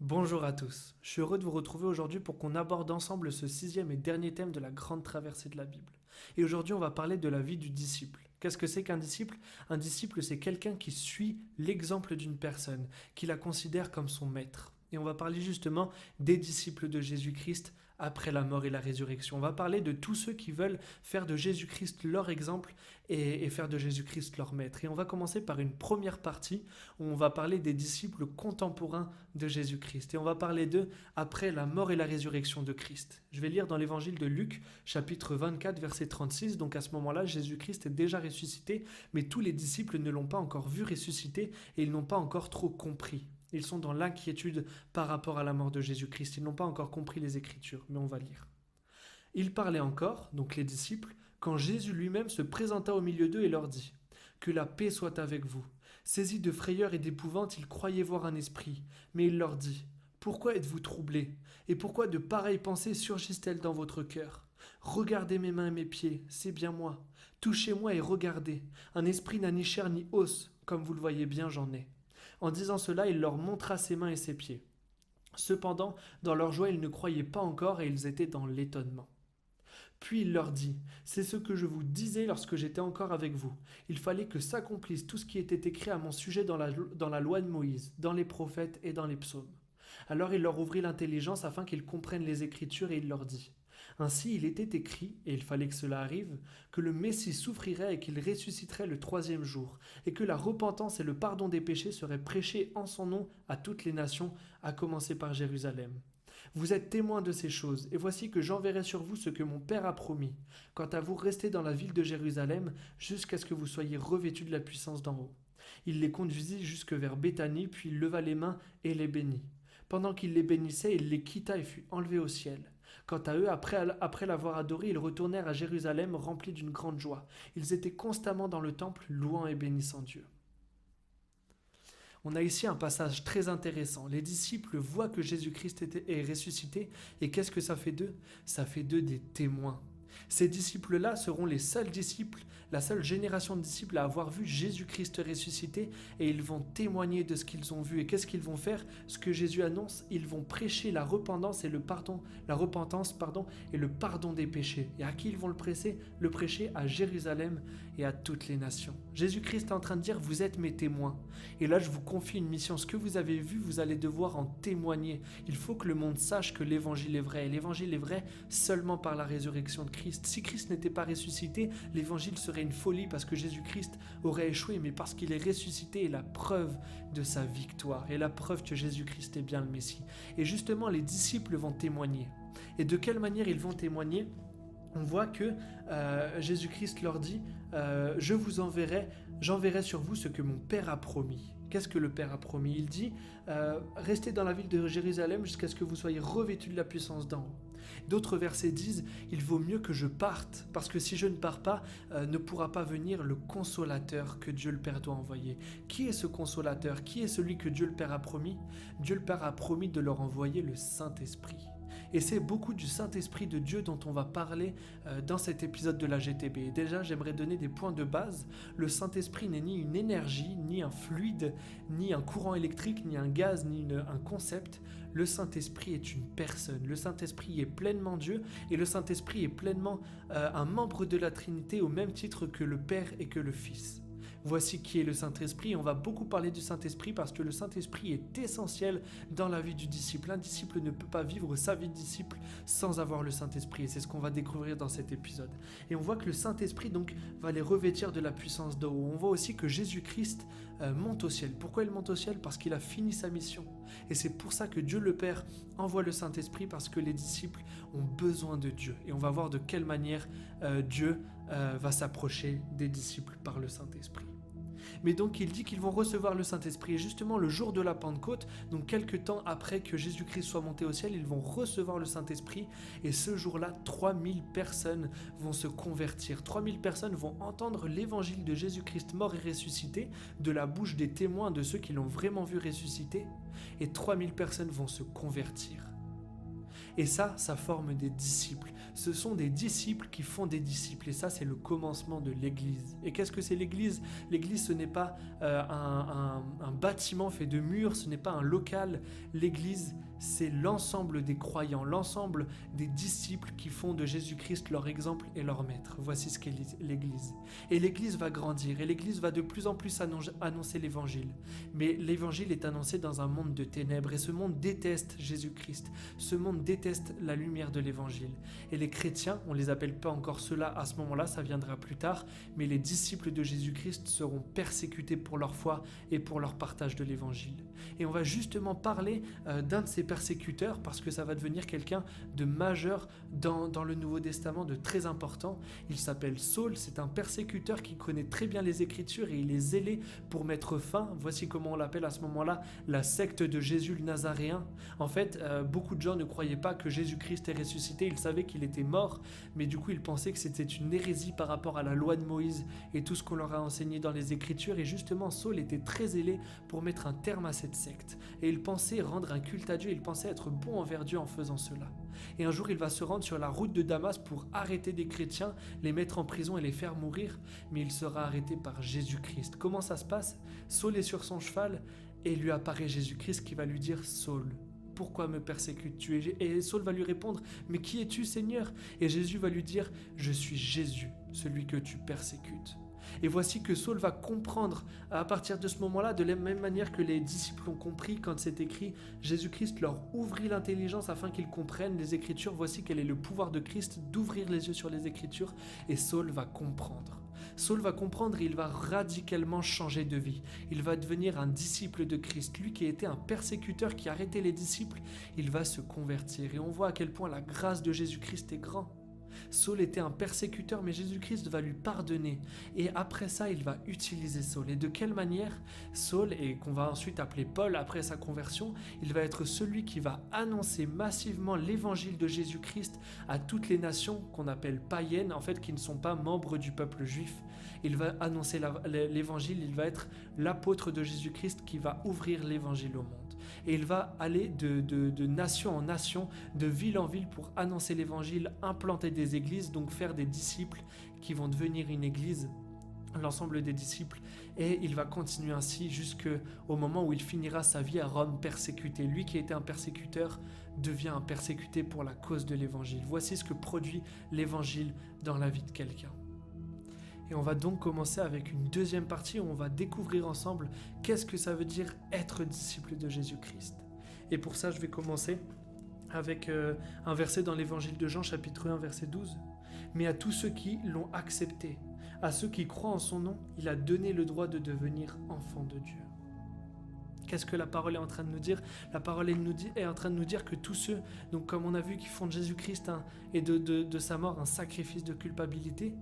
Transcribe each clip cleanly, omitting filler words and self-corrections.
Bonjour à tous, je suis heureux de vous retrouver aujourd'hui pour qu'on aborde ensemble ce sixième et dernier thème de la grande traversée de la Bible. Et aujourd'hui on va parler de la vie du disciple. Qu'est-ce que c'est qu'un disciple? Un disciple, c'est quelqu'un qui suit l'exemple d'une personne, qui la considère comme son maître. Et on va parler justement des disciples de Jésus-Christ après la mort et la résurrection. On va parler de tous ceux qui veulent faire de Jésus-Christ leur exemple et faire de Jésus-Christ leur maître. Et on va commencer par une première partie où on va parler des disciples contemporains de Jésus-Christ. Et on va parler d'eux après la mort et la résurrection de Christ. Je vais lire dans l'évangile de Luc, chapitre 24, verset 36. Donc à ce moment-là, Jésus-Christ est déjà ressuscité, mais tous les disciples ne l'ont pas encore vu ressusciter et ils n'ont pas encore trop compris. Ils sont dans l'inquiétude par rapport à la mort de Jésus-Christ. Ils n'ont pas encore compris les Écritures, mais on va lire. Ils parlaient encore, donc les disciples, quand Jésus lui-même se présenta au milieu d'eux et leur dit « Que la paix soit avec vous ». Saisis de frayeur et d'épouvante, ils croyaient voir un esprit, mais il leur dit « Pourquoi êtes-vous troublés? Et pourquoi de pareilles pensées surgissent-elles dans votre cœur? Regardez mes mains et mes pieds, c'est bien moi. Touchez-moi et regardez. Un esprit n'a ni chair ni os, comme vous le voyez bien, j'en ai. » En disant cela, il leur montra ses mains et ses pieds. Cependant, dans leur joie, ils ne croyaient pas encore et ils étaient dans l'étonnement. Puis il leur dit, c'est ce que je vous disais lorsque j'étais encore avec vous. Il fallait que s'accomplisse tout ce qui était écrit à mon sujet dans la loi de Moïse, dans les prophètes et dans les psaumes. Alors il leur ouvrit l'intelligence afin qu'ils comprennent les Écritures et il leur dit, ainsi il était écrit, et il fallait que cela arrive, que le Messie souffrirait et qu'il ressusciterait le troisième jour, et que la repentance et le pardon des péchés seraient prêchés en son nom à toutes les nations, à commencer par Jérusalem. Vous êtes témoins de ces choses, et voici que j'enverrai sur vous ce que mon Père a promis. Quant à vous, restez dans la ville de Jérusalem, jusqu'à ce que vous soyez revêtus de la puissance d'en haut. Il les conduisit jusque vers Béthanie, puis il leva les mains et les bénit. Pendant qu'il les bénissait, il les quitta et fut enlevé au ciel. Quant à eux, après l'avoir adoré, ils retournèrent à Jérusalem remplis d'une grande joie. Ils étaient constamment dans le temple, louant et bénissant Dieu. On a ici un passage très intéressant. Les disciples voient que Jésus-Christ est ressuscité et qu'est-ce que ça fait d'eux? Ça fait d'eux des témoins. Ces disciples-là seront les seuls disciples, la seule génération de disciples à avoir vu Jésus-Christ ressuscité et ils vont témoigner de ce qu'ils ont vu. Et qu'est-ce qu'ils vont faire? Ce que Jésus annonce, ils vont prêcher la repentance et le pardon, et le pardon des péchés. Et à qui ils vont le prêcher à Jérusalem et à toutes les nations. Jésus-Christ est en train de dire, vous êtes mes témoins. Et là, je vous confie une mission. Ce que vous avez vu, vous allez devoir en témoigner. Il faut que le monde sache que l'évangile est vrai. Et l'évangile est vrai seulement par la résurrection de Christ. Si Christ n'était pas ressuscité, l'évangile serait une folie parce que Jésus-Christ aurait échoué, mais parce qu'il est ressuscité est la preuve de sa victoire et la preuve que Jésus-Christ est bien le Messie. Et justement, les disciples vont témoigner. Et de quelle manière ils vont témoigner? On voit que Jésus-Christ leur dit je vous j'enverrai sur vous ce que mon Père a promis. Qu'est-ce que le Père a promis? Il dit restez dans la ville de Jérusalem jusqu'à ce que vous soyez revêtus de la puissance d'en haut. D'autres versets disent il vaut mieux que je parte, parce que si je ne pars pas, ne pourra pas venir le consolateur que Dieu le Père doit envoyer. Qui est ce consolateur? Qui est celui que Dieu le Père a promis? Dieu le Père a promis de leur envoyer le Saint-Esprit. Et c'est beaucoup du Saint-Esprit de Dieu dont on va parler dans cet épisode de la GTB. Et déjà, j'aimerais donner des points de base. Le Saint-Esprit n'est ni une énergie, ni un fluide, ni un courant électrique, ni un gaz, ni un concept. Le Saint-Esprit est une personne. Le Saint-Esprit est pleinement Dieu et le Saint-Esprit est pleinement un membre de la Trinité au même titre que le Père et que le Fils. Voici qui est le Saint-Esprit. On va beaucoup parler du Saint-Esprit parce que le Saint-Esprit est essentiel dans la vie du disciple. Un disciple ne peut pas vivre sa vie de disciple sans avoir le Saint-Esprit. Et c'est ce qu'on va découvrir dans cet épisode. Et on voit que le Saint-Esprit donc va les revêtir de la puissance d'en haut. On voit aussi que Jésus-Christ monte au ciel. Pourquoi il monte au ciel? Parce qu'il a fini sa mission. Et c'est pour ça que Dieu le Père envoie le Saint-Esprit, parce que les disciples ont besoin de Dieu. Et on va voir de quelle manière Dieu va s'approcher des disciples par le Saint-Esprit. Mais donc il dit qu'ils vont recevoir le Saint-Esprit. Et justement le jour de la Pentecôte, donc quelques temps après que Jésus-Christ soit monté au ciel, ils vont recevoir le Saint-Esprit. Et ce jour-là, 3000 personnes vont se convertir. 3000 personnes vont entendre l'évangile de Jésus-Christ mort et ressuscité de la bouche des témoins de ceux qui l'ont vraiment vu ressusciter. Et 3000 personnes vont se convertir. Et ça forme des disciples. Ce sont des disciples qui font des disciples. Et ça, c'est le commencement de l'Église. Et qu'est-ce que c'est l'Église? L'Église, ce n'est pas un bâtiment fait de murs, ce n'est pas un local. L'Église, c'est l'ensemble des croyants, l'ensemble des disciples qui font de Jésus-Christ leur exemple et leur maître. Voici ce qu'est l'Église. Et l'Église va grandir, et l'Église va de plus en plus annoncer l'Évangile. Mais l'Évangile est annoncé dans un monde de ténèbres, et ce monde déteste Jésus-Christ. Ce monde déteste la lumière de l'Évangile. Et les chrétiens, on ne les appelle pas encore ceux-là à ce moment-là, ça viendra plus tard, mais les disciples de Jésus-Christ seront persécutés pour leur foi et pour leur partage de l'Évangile. Et on va justement parler d'un de ces persécuteurs, parce que ça va devenir quelqu'un de majeur dans le Nouveau Testament, de très important. Il s'appelle Saul, c'est un persécuteur qui connaît très bien les Écritures et il est zélé pour mettre fin, voici comment on l'appelle à ce moment-là, la secte de Jésus le Nazaréen. En fait, beaucoup de gens ne croyaient pas que Jésus-Christ est ressuscité, ils savaient qu'il était mort, mais du coup ils pensaient que c'était une hérésie par rapport à la loi de Moïse et tout ce qu'on leur a enseigné dans les Écritures, et justement Saul était très zélé pour mettre un terme à cette secte, et il pensait rendre un culte à Dieu, il pensait être bon envers Dieu en faisant cela. Et un jour il va se rendre sur la route de Damas pour arrêter des chrétiens, les mettre en prison et les faire mourir, mais il sera arrêté par Jésus-Christ. Comment ça se passe? Saul est sur son cheval et lui apparaît Jésus-Christ qui va lui dire: Saul, pourquoi me persécutes-tu? Et Saul va lui répondre: mais qui es-tu, Seigneur? Et Jésus va lui dire: je suis Jésus, celui que tu persécutes. Et voici que Saul va comprendre à partir de ce moment-là, de la même manière que les disciples ont compris quand c'est écrit, Jésus-Christ leur ouvrit l'intelligence afin qu'ils comprennent les Écritures. Voici quel est le pouvoir de Christ d'ouvrir les yeux sur les Écritures, et Saul va comprendre. Saul va comprendre et il va radicalement changer de vie. Il va devenir un disciple de Christ. Lui qui était un persécuteur qui arrêtait les disciples, il va se convertir. Et on voit à quel point la grâce de Jésus-Christ est grande. Saul était un persécuteur, mais Jésus-Christ va lui pardonner. Et après ça, il va utiliser Saul. Et de quelle manière? Saul, et qu'on va ensuite appeler Paul après sa conversion, il va être celui qui va annoncer massivement l'évangile de Jésus-Christ à toutes les nations qu'on appelle païennes, en fait, qui ne sont pas membres du peuple juif. Il va annoncer l'évangile, il va être l'apôtre de Jésus-Christ qui va ouvrir l'évangile au monde. Et il va aller de nation en nation, de ville en ville pour annoncer l'évangile, implanter des églises, donc faire des disciples qui vont devenir une église, l'ensemble des disciples. Et il va continuer ainsi jusqu'au moment où il finira sa vie à Rome persécuté. Lui qui était un persécuteur devient un persécuté pour la cause de l'évangile. Voici ce que produit l'évangile dans la vie de quelqu'un. Et on va donc commencer avec une deuxième partie où on va découvrir ensemble qu'est-ce que ça veut dire être disciple de Jésus-Christ. Et pour ça, je vais commencer avec un verset dans l'évangile de Jean, chapitre 1, verset 12. « Mais à tous ceux qui l'ont accepté, à ceux qui croient en son nom, il a donné le droit de devenir enfants de Dieu. » Qu'est-ce que la parole est en train de nous dire? La parole est en train de nous dire que tous ceux, donc comme on a vu, qui font de Jésus-Christ et de sa mort un sacrifice de culpabilité,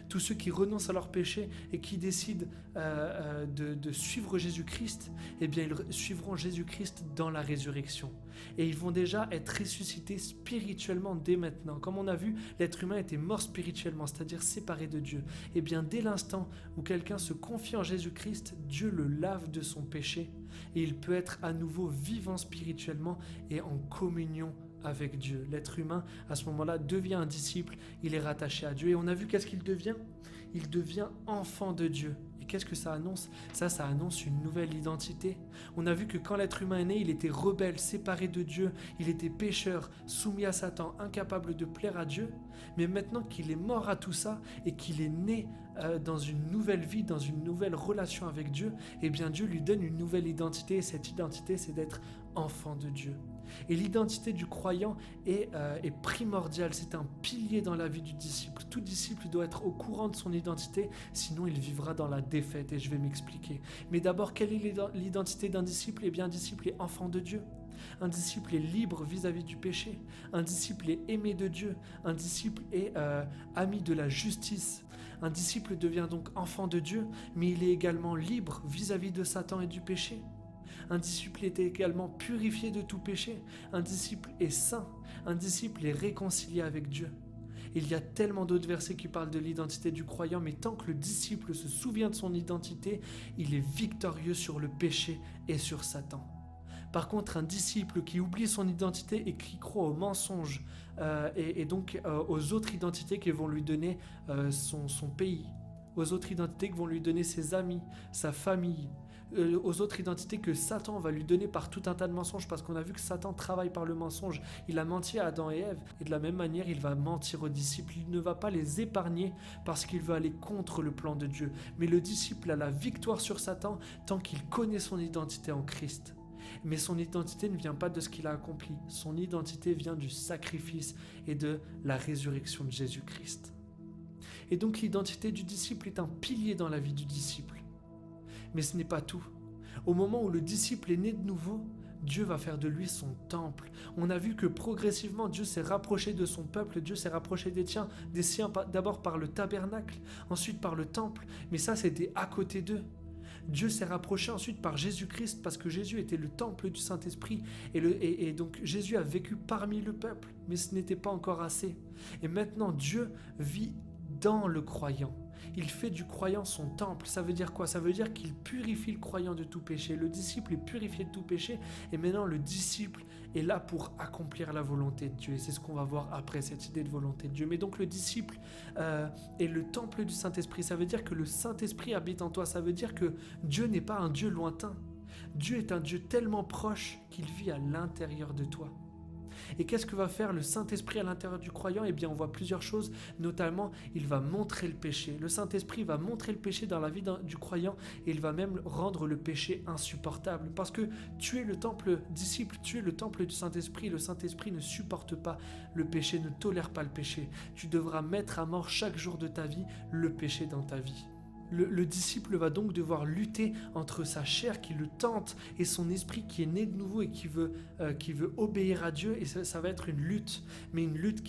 tous ceux qui renoncent à leur péché et qui décident de suivre Jésus-Christ, eh bien ils suivront Jésus-Christ dans la résurrection. Et ils vont déjà être ressuscités spirituellement dès maintenant. Comme on a vu, l'être humain était mort spirituellement, c'est-à-dire séparé de Dieu. Et bien dès l'instant où quelqu'un se confie en Jésus-Christ, Dieu le lave de son péché et il peut être à nouveau vivant spirituellement et en communion avec Dieu. L'être humain, à ce moment-là, devient un disciple, il est rattaché à Dieu. Et on a vu qu'est-ce qu'il devient? Il devient enfant de Dieu. Et qu'est-ce que ça annonce? Ça annonce une nouvelle identité. On a vu que quand l'être humain est né, il était rebelle, séparé de Dieu, il était pécheur, soumis à Satan, incapable de plaire à Dieu. Mais maintenant qu'il est mort à tout ça et qu'il est né dans une nouvelle vie, dans une nouvelle relation avec Dieu, eh bien Dieu lui donne une nouvelle identité. Et cette identité, c'est d'être enfant de Dieu. Et l'identité du croyant est primordiale, c'est un pilier dans la vie du disciple. Tout disciple doit être au courant de son identité, sinon il vivra dans la défaite, et je vais m'expliquer. Mais d'abord, quelle est l'identité d'un disciple? Eh bien, un disciple est enfant de Dieu. Un disciple est libre vis-à-vis du péché. Un disciple est aimé de Dieu. Un disciple est ami de la justice. Un disciple devient donc enfant de Dieu, mais il est également libre vis-à-vis de Satan et du péché. Un disciple est également purifié de tout péché. Un disciple est saint. Un disciple est réconcilié avec Dieu. Il y a tellement d'autres versets qui parlent de l'identité du croyant, mais tant que le disciple se souvient de son identité, il est victorieux sur le péché et sur Satan. Par contre, un disciple qui oublie son identité et qui croit aux mensonges et donc aux autres identités qui vont lui donner son pays, aux autres identités que vont lui donner ses amis, sa famille, aux autres identités que Satan va lui donner par tout un tas de mensonges, parce qu'on a vu que Satan travaille par le mensonge. Il a menti à Adam et Ève, et de la même manière, il va mentir aux disciples. Il ne va pas les épargner parce qu'il veut aller contre le plan de Dieu. Mais le disciple a la victoire sur Satan tant qu'il connaît son identité en Christ. Mais son identité ne vient pas de ce qu'il a accompli. Son identité vient du sacrifice et de la résurrection de Jésus-Christ. Et donc l'identité du disciple est un pilier dans la vie du disciple. Mais ce n'est pas tout. Au moment où le disciple est né de nouveau, Dieu va faire de lui son temple. On a vu que progressivement, Dieu s'est rapproché de son peuple, Dieu s'est rapproché des siens, d'abord par le tabernacle, ensuite par le temple, mais ça c'était à côté d'eux. Dieu s'est rapproché ensuite par Jésus-Christ parce que Jésus était le temple du Saint-Esprit et donc Jésus a vécu parmi le peuple, mais ce n'était pas encore assez. Et maintenant Dieu vit dans le croyant. Il fait du croyant son temple. Ça veut dire quoi? Ça veut dire qu'il purifie le croyant de tout péché. Le disciple est purifié de tout péché et maintenant le disciple est là pour accomplir la volonté de Dieu. Et c'est ce qu'on va voir après, cette idée de volonté de Dieu. Mais donc le disciple est le temple du Saint-Esprit. Ça veut dire que le Saint-Esprit habite en toi. Ça veut dire que Dieu n'est pas un Dieu lointain. Dieu est un Dieu tellement proche qu'il vit à l'intérieur de toi. Et qu'est-ce que va faire le Saint-Esprit à l'intérieur du croyant? Eh bien, on voit plusieurs choses, notamment, il va montrer le péché. Le Saint-Esprit va montrer le péché dans la vie du croyant et il va même rendre le péché insupportable. Parce que tu es le temple disciple, tu es le temple du Saint-Esprit. Le Saint-Esprit ne supporte pas le péché, ne tolère pas le péché. Tu devras mettre à mort chaque jour de ta vie le péché dans ta vie. Le disciple va donc devoir lutter entre sa chair qui le tente et son esprit qui est né de nouveau et qui veut obéir à Dieu. Et ça va être une lutte, mais une lutte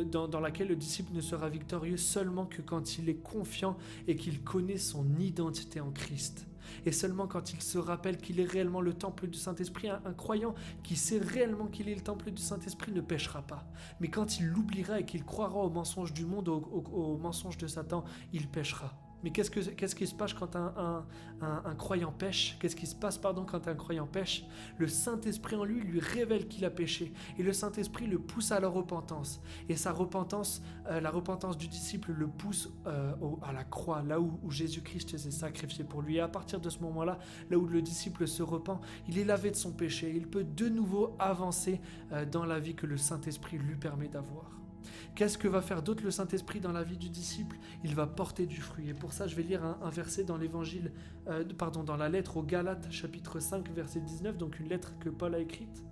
dans laquelle le disciple ne sera victorieux seulement que quand il est confiant et qu'il connaît son identité en Christ. Et seulement quand il se rappelle qu'il est réellement le temple du Saint-Esprit, un croyant qui sait réellement qu'il est le temple du Saint-Esprit ne péchera pas. Mais quand il l'oubliera et qu'il croira aux mensonges du monde, aux mensonges de Satan, il péchera. Mais qu'est-ce qui se passe quand un croyant pêche? Qu'est-ce qui se passe quand un croyant pêche? Le Saint-Esprit en lui révèle qu'il a péché. Et le Saint-Esprit le pousse à la repentance. Et sa repentance, la repentance du disciple le pousse à la croix, là où Jésus-Christ s'est sacrifié pour lui. Et à partir de ce moment-là, là où le disciple se repent, il est lavé de son péché. Il peut de nouveau avancer dans la vie que le Saint-Esprit lui permet d'avoir. Qu'est-ce que va faire d'autre le Saint-Esprit dans la vie du disciple? Il va porter du fruit. Et pour ça, je vais lire un verset dans dans la lettre aux Galates, chapitre 5, verset 19, donc une lettre que Paul a écrite.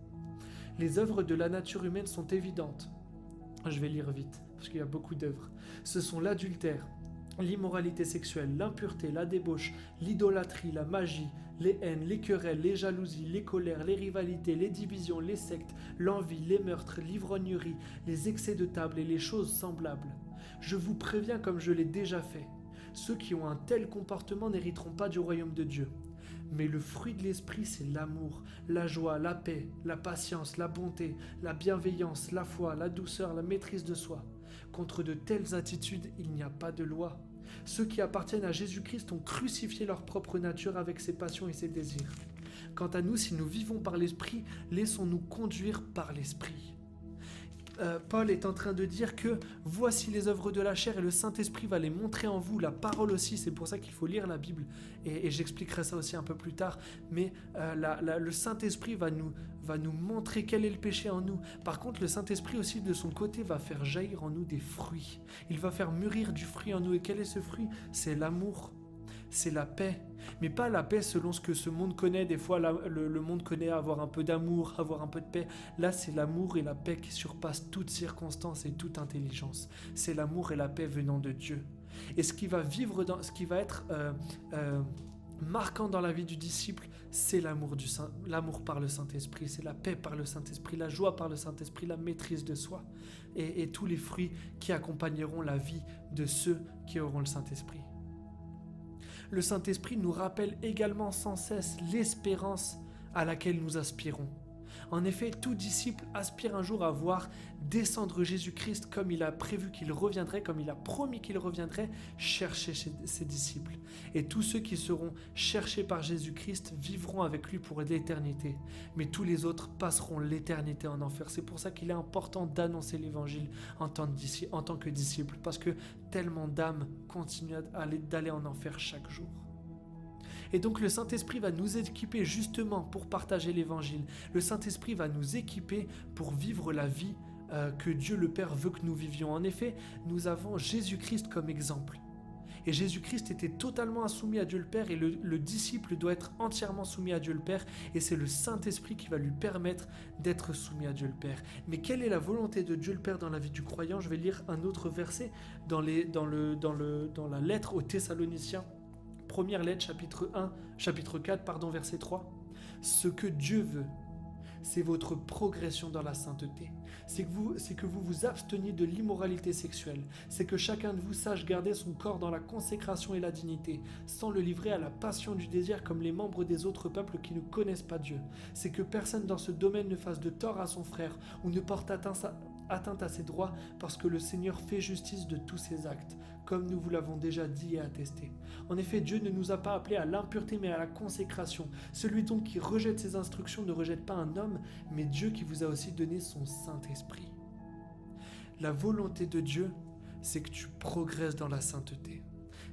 Les œuvres de la nature humaine sont évidentes. Je vais lire vite, parce qu'il y a beaucoup d'œuvres. Ce sont l'adultère, l'immoralité sexuelle, l'impureté, la débauche, l'idolâtrie, la magie, les haines, les querelles, les jalousies, les colères, les rivalités, les divisions, les sectes, l'envie, les meurtres, l'ivrognerie, les excès de table et les choses semblables. Je vous préviens comme je l'ai déjà fait. Ceux qui ont un tel comportement n'hériteront pas du royaume de Dieu. Mais le fruit de l'esprit, c'est l'amour, la joie, la paix, la patience, la bonté, la bienveillance, la foi, la douceur, la maîtrise de soi. Contre de telles attitudes, il n'y a pas de loi. Ceux qui appartiennent à Jésus-Christ ont crucifié leur propre nature avec ses passions et ses désirs. Quant à nous, si nous vivons par l'Esprit, laissons-nous conduire par l'Esprit. Paul est en train de dire que voici les œuvres de la chair et le Saint-Esprit va les montrer en vous, la parole aussi, c'est pour ça qu'il faut lire la Bible et j'expliquerai ça aussi un peu plus tard, mais le Saint-Esprit va nous montrer quel est le péché en nous. Par contre, le Saint-Esprit aussi de son côté va faire jaillir en nous des fruits, il va faire mûrir du fruit en nous. Et quel est ce fruit? C'est l'amour, c'est la paix, mais pas la paix selon ce que ce monde connaît. Des fois, le monde connaît avoir un peu d'amour, avoir un peu de paix. Là, c'est l'amour et la paix qui surpassent toute circonstance et toute intelligence. C'est l'amour et la paix venant de Dieu. Et ce qui va être marquant dans la vie du disciple, c'est l'amour par le Saint-Esprit, c'est la paix par le Saint-Esprit, la joie par le Saint-Esprit, la maîtrise de soi et tous les fruits qui accompagneront la vie de ceux qui auront le Saint-Esprit. Le Saint-Esprit nous rappelle également sans cesse l'espérance à laquelle nous aspirons. En effet, tout disciple aspire un jour à voir descendre Jésus-Christ comme il a prévu qu'il reviendrait, comme il a promis qu'il reviendrait, chercher ses disciples. Et tous ceux qui seront cherchés par Jésus-Christ vivront avec lui pour l'éternité. Mais tous les autres passeront l'éternité en enfer. C'est pour ça qu'il est important d'annoncer l'évangile en tant que disciple, parce que tellement d'âmes continuent d'aller en enfer chaque jour. Et donc le Saint-Esprit va nous équiper justement pour partager l'évangile. Le Saint-Esprit va nous équiper pour vivre la vie que Dieu le Père veut que nous vivions. En effet, nous avons Jésus-Christ comme exemple. Et Jésus-Christ était totalement soumis à Dieu le Père, et le disciple doit être entièrement soumis à Dieu le Père, et c'est le Saint-Esprit qui va lui permettre d'être soumis à Dieu le Père. Mais quelle est la volonté de Dieu le Père dans la vie du croyant? Je vais lire un autre verset dans la lettre aux Thessaloniciens. Première lettre, chapitre 4, verset 3. Ce que Dieu veut, c'est votre progression dans la sainteté. C'est que vous vous absteniez de l'immoralité sexuelle. C'est que chacun de vous sache garder son corps dans la consécration et la dignité, sans le livrer à la passion du désir comme les membres des autres peuples qui ne connaissent pas Dieu. C'est que personne dans ce domaine ne fasse de tort à son frère ou ne porte atteinte à ses droits, parce que le Seigneur fait justice de tous ses actes, comme nous vous l'avons déjà dit et attesté. En effet, Dieu ne nous a pas appelés à l'impureté mais à la consécration. Celui donc qui rejette ses instructions ne rejette pas un homme, mais Dieu qui vous a aussi donné son Saint-Esprit. La volonté de Dieu, c'est que tu progresses dans la sainteté.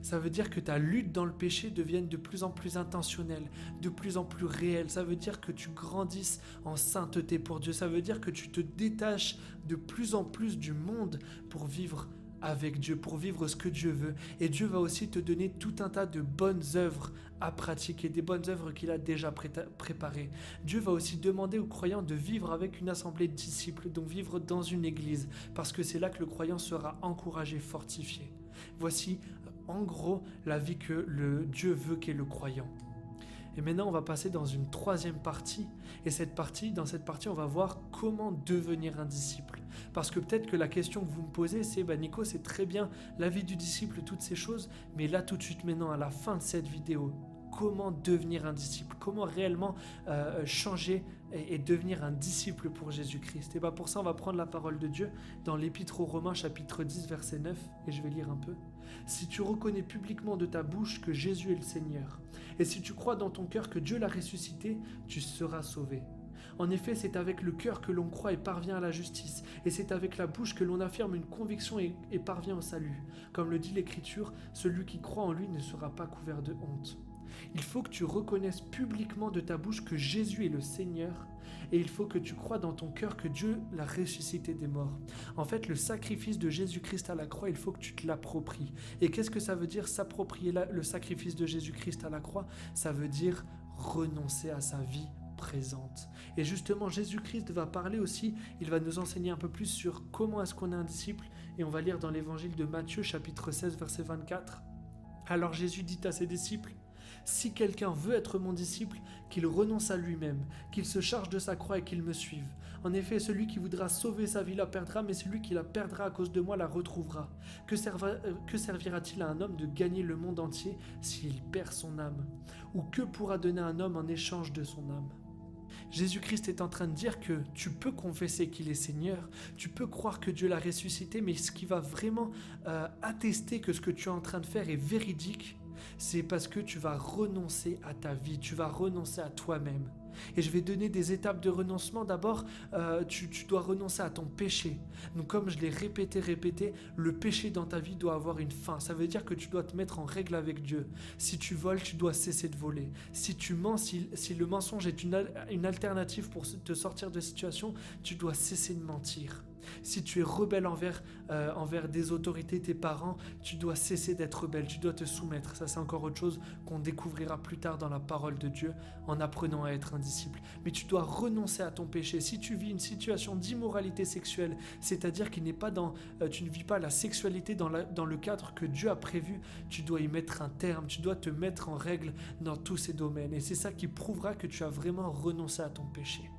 Ça veut dire que ta lutte dans le péché devienne de plus en plus intentionnelle, de plus en plus réelle. Ça veut dire que tu grandisses en sainteté pour Dieu. Ça veut dire que tu te détaches de plus en plus du monde pour vivre avec Dieu, pour vivre ce que Dieu veut. Et Dieu va aussi te donner tout un tas de bonnes œuvres à pratiquer, des bonnes œuvres qu'il a déjà préparées. Dieu va aussi demander aux croyants de vivre avec une assemblée de disciples, donc vivre dans une église, parce que c'est là que le croyant sera encouragé, fortifié. Voici en gros la vie que le Dieu veut qu'ait le croyant. Et maintenant, on va passer dans une troisième partie. Et dans cette partie, on va voir comment devenir un disciple. Parce que peut-être que la question que vous me posez, c'est Nico, c'est très bien la vie du disciple, toutes ces choses. Mais là, tout de suite maintenant, à la fin de cette vidéo, comment devenir un disciple? Comment réellement changer et devenir un disciple pour Jésus-Christ? Et pour ça, on va prendre la parole de Dieu dans l'Épître aux Romains, chapitre 10, verset 9. Et je vais lire un peu. Si tu reconnais publiquement de ta bouche que Jésus est le Seigneur, et si tu crois dans ton cœur que Dieu l'a ressuscité, tu seras sauvé. En effet, c'est avec le cœur que l'on croit et parvient à la justice, et c'est avec la bouche que l'on affirme une conviction et parvient au salut. Comme le dit l'Écriture, celui qui croit en lui ne sera pas couvert de honte. Il faut que tu reconnaisses publiquement de ta bouche que Jésus est le Seigneur, et il faut que tu crois dans ton cœur que Dieu l'a ressuscité des morts. En fait, le sacrifice de Jésus-Christ à la croix, il faut que tu te l'appropries. Et qu'est-ce que ça veut dire s'approprier le sacrifice de Jésus-Christ à la croix? Ça veut dire renoncer à sa vie présente. Et justement, Jésus-Christ va parler aussi, il va nous enseigner un peu plus sur comment est-ce qu'on est un disciple, et on va lire dans l'évangile de Matthieu, chapitre 16, verset 24. Alors Jésus dit à ses disciples: si quelqu'un veut être mon disciple, qu'il renonce à lui-même, qu'il se charge de sa croix et qu'il me suive. En effet, celui qui voudra sauver sa vie la perdra, mais celui qui la perdra à cause de moi la retrouvera. Que servira-t-il à un homme de gagner le monde entier s'il perd son âme? Ou que pourra donner un homme en échange de son âme? Jésus-Christ est en train de dire que tu peux confesser qu'il est Seigneur, tu peux croire que Dieu l'a ressuscité, mais ce qui va vraiment attester que ce que tu es en train de faire est véridique, c'est parce que tu vas renoncer à ta vie, tu vas renoncer à toi-même. Et je vais donner des étapes de renoncement. D'abord, tu dois renoncer à ton péché. Donc comme je l'ai répété, le péché dans ta vie doit avoir une fin. Ça veut dire que tu dois te mettre en règle avec Dieu. Si tu voles, tu dois cesser de voler. Si tu mens, si le mensonge est une alternative pour te sortir de situation, tu dois cesser de mentir. Si tu es rebelle envers des autorités, tes parents, tu dois cesser d'être rebelle, tu dois te soumettre. Ça, c'est encore autre chose qu'on découvrira plus tard dans la parole de Dieu en apprenant à être un disciple. Mais tu dois renoncer à ton péché. Si tu vis une situation d'immoralité sexuelle, c'est-à-dire qu'il n'est pas tu ne vis pas la sexualité dans le cadre que Dieu a prévu, tu dois y mettre un terme, tu dois te mettre en règle dans tous ces domaines. Et c'est ça qui prouvera que tu as vraiment renoncé à ton péché.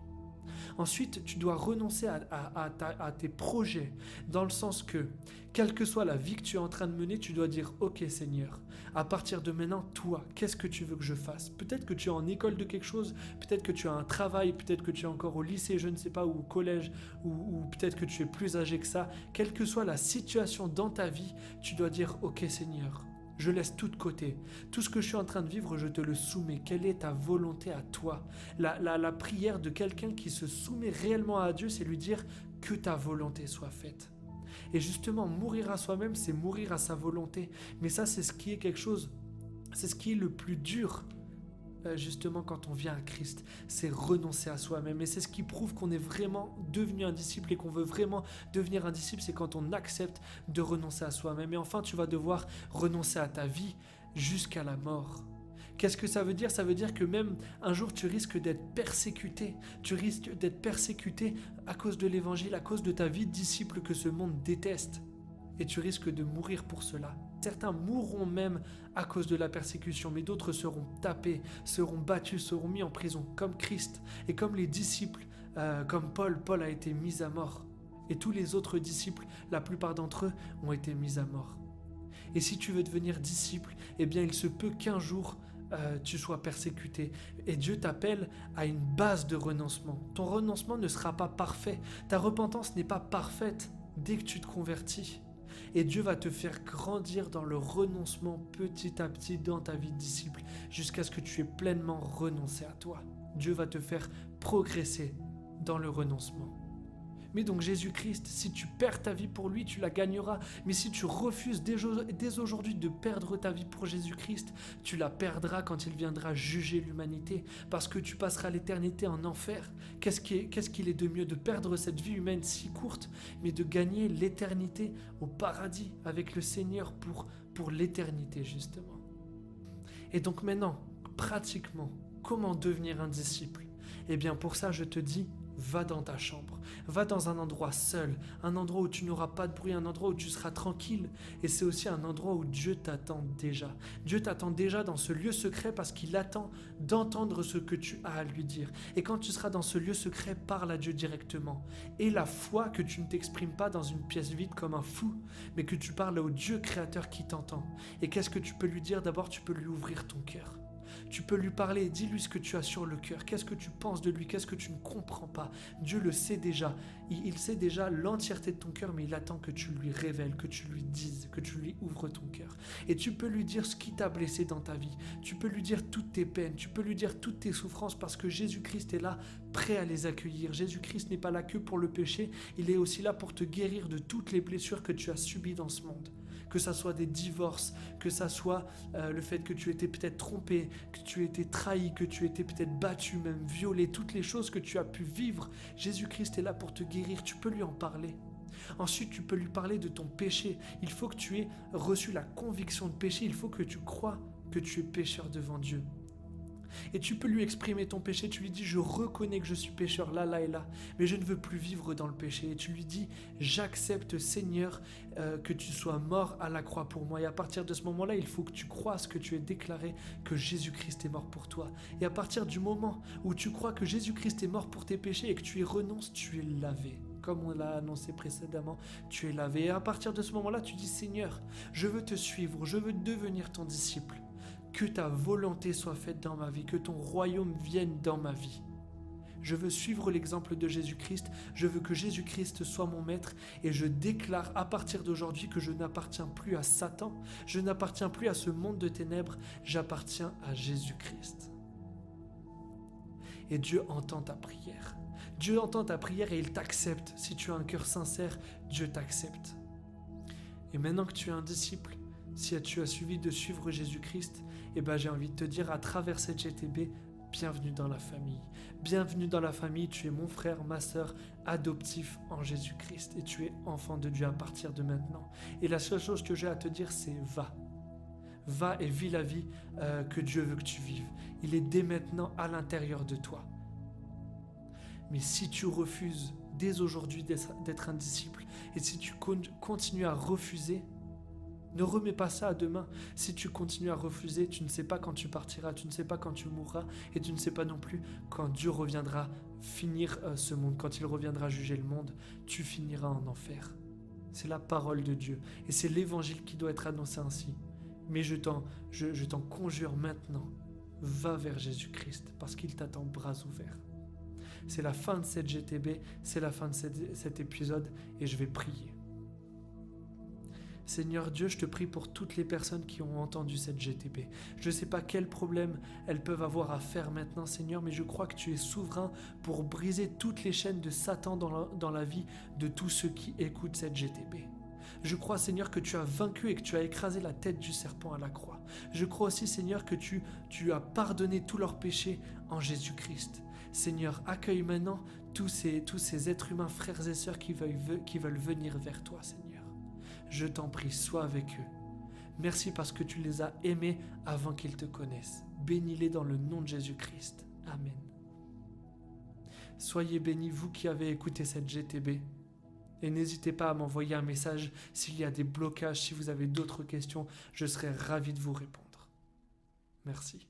Ensuite, tu dois renoncer à tes projets, dans le sens que, quelle que soit la vie que tu es en train de mener, tu dois dire, ok Seigneur, à partir de maintenant, toi, qu'est-ce que tu veux que je fasse? Peut-être que tu es en école de quelque chose, peut-être que tu as un travail, peut-être que tu es encore au lycée, je ne sais pas, ou au collège, ou peut-être que tu es plus âgé que ça. Quelle que soit la situation dans ta vie, tu dois dire, ok Seigneur, je laisse tout de côté. Tout ce que je suis en train de vivre, je te le soumets. Quelle est ta volonté à toi? La prière de quelqu'un qui se soumet réellement à Dieu, c'est lui dire que ta volonté soit faite. Et justement, mourir à soi-même, c'est mourir à sa volonté. Mais ça, c'est ce qui est quelque chose, c'est ce qui est le plus dur, justement, quand on vient à Christ. C'est renoncer à soi-même. Et c'est ce qui prouve qu'on est vraiment devenu un disciple et qu'on veut vraiment devenir un disciple, c'est quand on accepte de renoncer à soi-même. Et enfin, tu vas devoir renoncer à ta vie jusqu'à la mort. Qu'est-ce que ça veut dire? Ça veut dire que même un jour tu risques d'être persécuté. Tu risques d'être persécuté à cause de l'évangile, à cause de ta vie de disciple que ce monde déteste. Et tu risques de mourir pour cela. Certains mourront même à cause de la persécution, mais d'autres seront tapés, seront battus, seront mis en prison, comme Christ. Et comme les disciples, comme Paul a été mis à mort. Et tous les autres disciples, la plupart d'entre eux, ont été mis à mort. Et si tu veux devenir disciple, eh bien il se peut qu'un jour, tu sois persécuté. Et Dieu t'appelle à une base de renoncement. Ton renoncement ne sera pas parfait. Ta repentance n'est pas parfaite dès que tu te convertis. Et Dieu va te faire grandir dans le renoncement petit à petit dans ta vie de disciple jusqu'à ce que tu aies pleinement renoncé à toi. Dieu va te faire progresser dans le renoncement. Mais donc Jésus-Christ, si tu perds ta vie pour lui, tu la gagneras. Mais si tu refuses dès aujourd'hui de perdre ta vie pour Jésus-Christ, tu la perdras quand il viendra juger l'humanité, parce que tu passeras l'éternité en enfer. Qu'est-ce qu'il est de mieux de perdre cette vie humaine si courte, mais de gagner l'éternité au paradis avec le Seigneur pour l'éternité justement. Et donc maintenant, pratiquement, comment devenir un disciple? Eh bien pour ça, je te dis, va dans ta chambre, va dans un endroit seul, un endroit où tu n'auras pas de bruit, un endroit où tu seras tranquille. Et c'est aussi un endroit où Dieu t'attend déjà. Dieu t'attend déjà dans ce lieu secret parce qu'il attend d'entendre ce que tu as à lui dire. Et quand tu seras dans ce lieu secret, parle à Dieu directement. Et la foi que tu ne t'exprimes pas dans une pièce vide comme un fou, mais que tu parles au Dieu créateur qui t'entend. Et qu'est-ce que tu peux lui dire? D'abord, tu peux lui ouvrir ton cœur. Tu peux lui parler, dis-lui ce que tu as sur le cœur. Qu'est-ce que tu penses de lui? Qu'est-ce que tu ne comprends pas? Dieu le sait déjà. Il sait déjà l'entièreté de ton cœur, mais il attend que tu lui révèles, que tu lui dises, que tu lui ouvres ton cœur. Et tu peux lui dire ce qui t'a blessé dans ta vie. Tu peux lui dire toutes tes peines. Tu peux lui dire toutes tes souffrances parce que Jésus-Christ est là, prêt à les accueillir. Jésus-Christ n'est pas là que pour le péché. Il est aussi là pour te guérir de toutes les blessures que tu as subies dans ce monde. Que ça soit des divorces, que ça soit le fait que tu étais peut-être trompé, que tu étais trahi, que tu étais peut-être battu, même violé, toutes les choses que tu as pu vivre. Jésus-Christ est là pour te guérir, tu peux lui en parler. Ensuite, tu peux lui parler de ton péché. Il faut que tu aies reçu la conviction de péché, il faut que tu crois que tu es pécheur devant Dieu. Et tu peux lui exprimer ton péché, tu lui dis je reconnais que je suis pécheur là et là, mais je ne veux plus vivre dans le péché. Et tu lui dis j'accepte Seigneur que tu sois mort à la croix pour moi. Et à partir de ce moment-là, il faut que tu crois ce que tu es déclaré, que Jésus-Christ est mort pour toi. Et à partir du moment où tu crois que Jésus-Christ est mort pour tes péchés et que tu y renonces, tu es lavé. Comme on l'a annoncé précédemment, tu es lavé. Et à partir de ce moment-là, tu dis Seigneur, je veux te suivre, je veux devenir ton disciple. Que ta volonté soit faite dans ma vie, que ton royaume vienne dans ma vie. Je veux suivre l'exemple de Jésus-Christ, je veux que Jésus-Christ soit mon maître et je déclare à partir d'aujourd'hui que je n'appartiens plus à Satan, je n'appartiens plus à ce monde de ténèbres, j'appartiens à Jésus-Christ. Et Dieu entend ta prière. Dieu entend ta prière et il t'accepte. Si tu as un cœur sincère, Dieu t'accepte. Et maintenant que tu es un disciple, si tu as suivi de suivre Jésus-Christ, j'ai envie de te dire à travers cette GTB, bienvenue dans la famille. Bienvenue dans la famille, tu es mon frère, ma sœur, adoptif en Jésus-Christ et tu es enfant de Dieu à partir de maintenant. Et la seule chose que j'ai à te dire, c'est va. Va et vis la vie que Dieu veut que tu vives. Il est dès maintenant à l'intérieur de toi. Mais si tu refuses dès aujourd'hui d'être un disciple et si tu continues à refuser, ne remets pas ça à demain. Si tu continues à refuser, tu ne sais pas quand tu partiras, tu ne sais pas quand tu mourras et tu ne sais pas non plus quand Dieu reviendra finir ce monde. Quand il reviendra juger le monde, tu finiras en enfer. C'est la parole de Dieu. Et c'est l'évangile qui doit être annoncé ainsi. Mais je t'en conjure maintenant, va vers Jésus-Christ, parce qu'il t'attend bras ouverts. C'est la fin de cette GTB, c'est la fin de cet épisode, et je vais prier. Seigneur Dieu, je te prie pour toutes les personnes qui ont entendu cette GTB. Je ne sais pas quels problèmes elles peuvent avoir à faire maintenant, Seigneur, mais je crois que tu es souverain pour briser toutes les chaînes de Satan dans la vie de tous ceux qui écoutent cette GTB. Je crois, Seigneur, que tu as vaincu et que tu as écrasé la tête du serpent à la croix. Je crois aussi, Seigneur, que tu as pardonné tous leurs péchés en Jésus-Christ. Seigneur, accueille maintenant tous ces êtres humains, frères et sœurs qui veulent venir vers toi, Seigneur. Je t'en prie, sois avec eux. Merci parce que tu les as aimés avant qu'ils te connaissent. Bénis-les dans le nom de Jésus-Christ. Amen. Soyez bénis, vous qui avez écouté cette GTB. Et n'hésitez pas à m'envoyer un message s'il y a des blocages, si vous avez d'autres questions, je serai ravi de vous répondre. Merci.